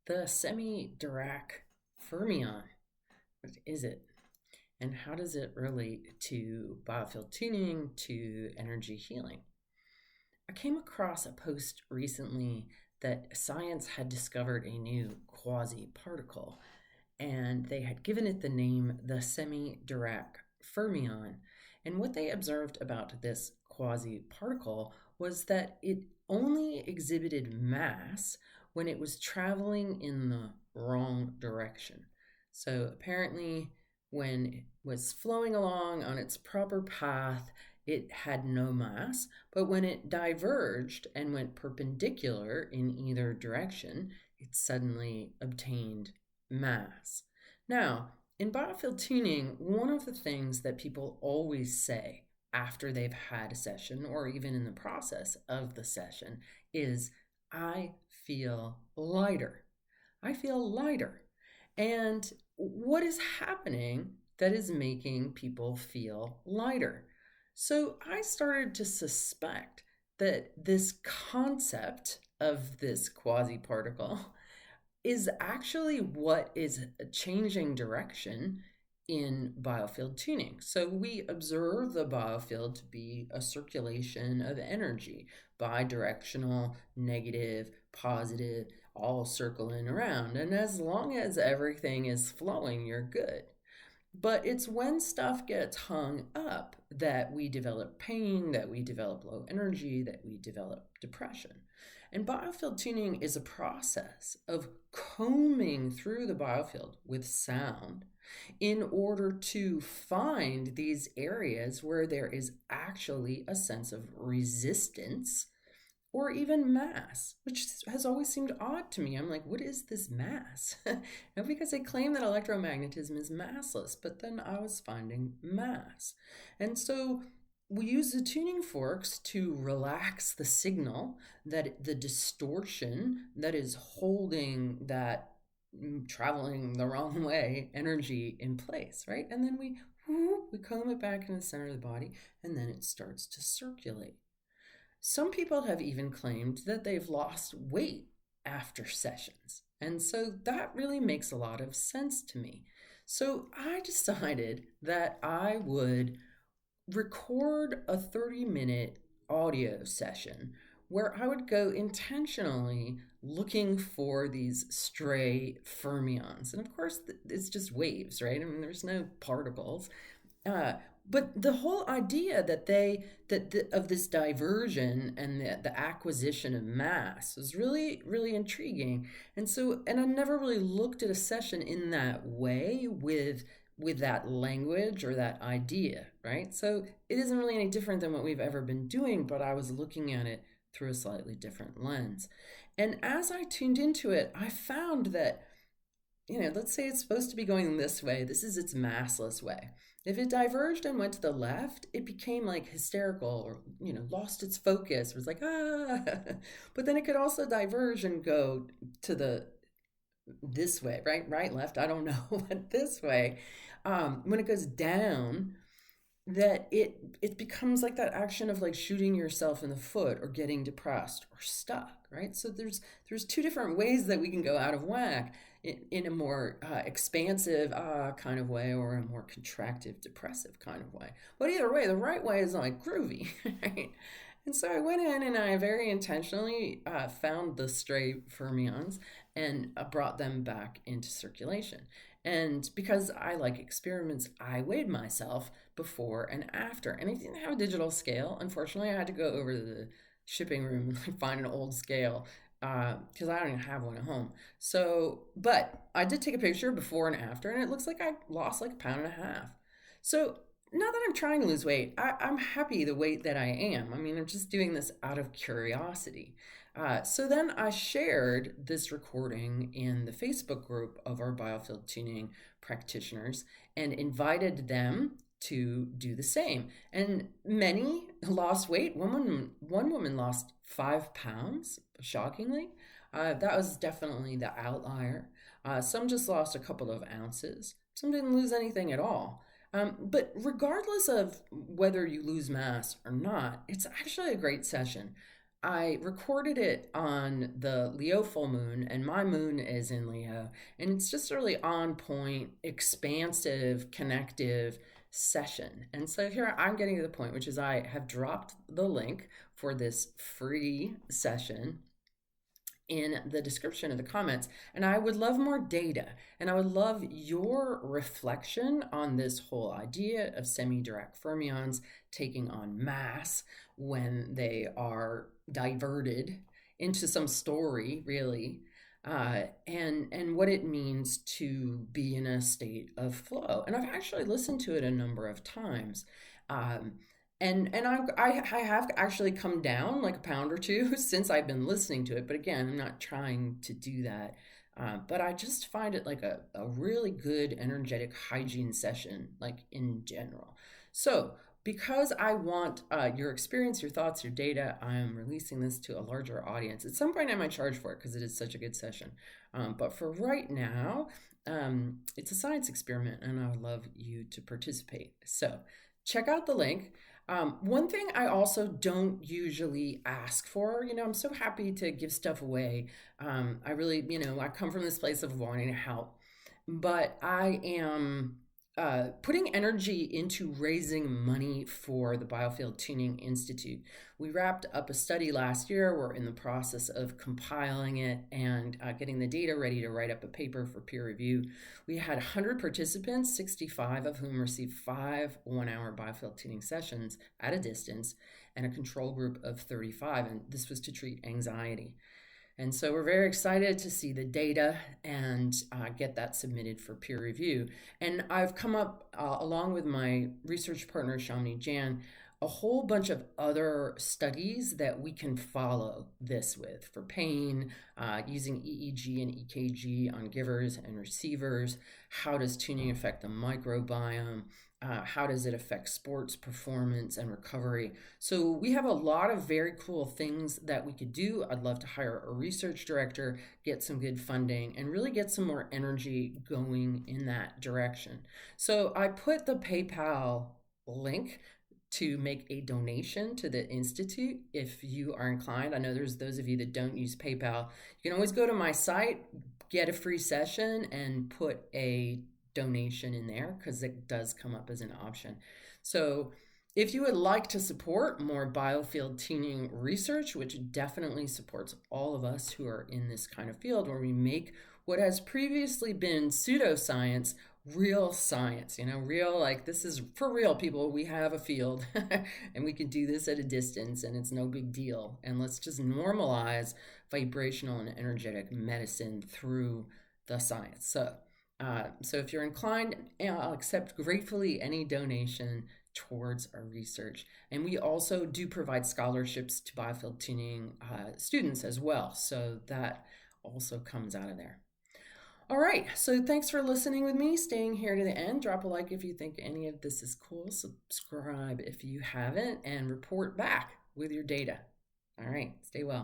The Semi-Dirac Fermion. What is it? And how does it relate to biofield tuning, to energy healing? I came across a post recently that science had discovered a new quasi-particle, and they had given it the name the Semi-Dirac Fermion. And what they observed about this quasi-particle was that it only exhibited mass when it was traveling in the wrong direction. So apparently, when it was flowing along on its proper path, it had no mass, but when it diverged and went perpendicular in either direction, it suddenly obtained mass. Now, in biofield tuning, one of the things that people always say after they've had a session or even in the process of the session is, I feel lighter. I feel lighter. And what is happening that is making people feel lighter? So I started to suspect that this concept of this quasi particle is actually what is changing direction in biofield tuning. So we observe the biofield to be a circulation of energy, bidirectional, negative, positive, all circling around. And as long as everything is flowing, you're good. But it's when stuff gets hung up that we develop pain, that we develop low energy, that we develop depression. And biofield tuning is a process of combing through the biofield with sound in order to find these areas where there is actually a sense of resistance or even mass, which has always seemed odd to me. I'm like, what is this mass? Because they claim that electromagnetism is massless, but then I was finding mass. And so we use the tuning forks to relax the signal, that the distortion that is holding that traveling the wrong way energy in place, right? And then we comb it back in the center of the body, and then it starts to circulate. Some people have even claimed that they've lost weight after sessions. And so that really makes a lot of sense to me. So I decided that I would record a 30-minute audio session where I would go intentionally looking for these stray fermions. And of course, it's just waves, right? I mean, there's no particles. But the whole idea of this diversion and the acquisition of mass was really, really intriguing. And I never really looked at a session in that way with that language or that idea, right? So it isn't really any different than what we've ever been doing, but I was looking at it through a slightly different lens. And as I tuned into it, I found that, let's say it's supposed to be going this way. This is its massless way. If it diverged and went to the left, it became like hysterical or, lost its focus. It was like, ah. But then it could also diverge and go to this way, right, left, I don't know, but this way. When it goes down, that it becomes like that action of like shooting yourself in the foot or getting depressed or stuck, right? So there's two different ways that we can go out of whack, in a more expansive kind of way or a more contractive, depressive kind of way. But either way, the right way is like groovy, right? And so I went in and I very intentionally found the stray fermions and brought them back into circulation. And because I like experiments, I weighed myself before and after. And I didn't have a digital scale. Unfortunately, I had to go over to the shipping room and find an old scale because I don't even have one at home. So, but I did take a picture before and after, and it looks like I lost like 1.5 pounds. So not that I'm trying to lose weight. I'm happy the weight that I am. I mean, I'm just doing this out of curiosity. So then I shared this recording in the Facebook group of our biofield tuning practitioners and invited them to do the same. And many lost weight. One woman lost 5 pounds, shockingly. That was definitely the outlier. Some just lost a couple of ounces. Some didn't lose anything at all. But regardless of whether you lose mass or not, it's actually a great session. I recorded it on the Leo full moon, and my moon is in Leo, and it's just a really on point, expansive, connective session. And so here I'm getting to the point, which is I have dropped the link for this free session in the description of the comments. And I would love more data, and I would love your reflection on this whole idea of semi-Dirac fermions taking on mass when they are diverted into some story, really, and what it means to be in a state of flow. And I've actually listened to it a number of times. I have actually come down like a pound or two since I've been listening to it. But again, I'm not trying to do that. But I just find it like a really good energetic hygiene session, like in general. So, because I want your experience, your thoughts, your data, I'm releasing this to a larger audience. At some point, I might charge for it because it is such a good session. But for right now, it's a science experiment, and I would love you to participate. So, check out the link. One thing I also don't usually ask for, I'm so happy to give stuff away. I really, I come from this place of wanting to help, but I am putting energy into raising money for the Biofield Tuning Institute. We wrapped up a study last year. We're in the process of compiling it and getting the data ready to write up a paper for peer review. We had 100 participants, 65 of whom received 5 one-hour Biofield tuning sessions at a distance, and a control group of 35, and this was to treat anxiety. And so we're very excited to see the data and get that submitted for peer review. And I've come up, along with my research partner, Shamini Jan, a whole bunch of other studies that we can follow this with for pain, using EEG and EKG on givers and receivers. How does tuning affect the microbiome? How does it affect sports performance and recovery? So we have a lot of very cool things that we could do. I'd love to hire a research director, get some good funding, and really get some more energy going in that direction. So I put the PayPal link to make a donation to the Institute if you are inclined. I know there's those of you that don't use PayPal. You can always go to my site, get a free session, and put a donation in there because it does come up as an option. So if you would like to support more biofield tuning research, which definitely supports all of us who are in this kind of field, where we make what has previously been pseudoscience real science, real, like this is for real, people. We have a field and we can do this at a distance, and it's no big deal. And let's just normalize vibrational and energetic medicine through the science. So if you're inclined, I'll accept gratefully any donation towards our research. And we also do provide scholarships to biofield tuning students as well. So that also comes out of there. All right, so thanks for listening with me, staying here to the end. Drop a like if you think any of this is cool. Subscribe if you haven't, and report back with your data. All right, stay well.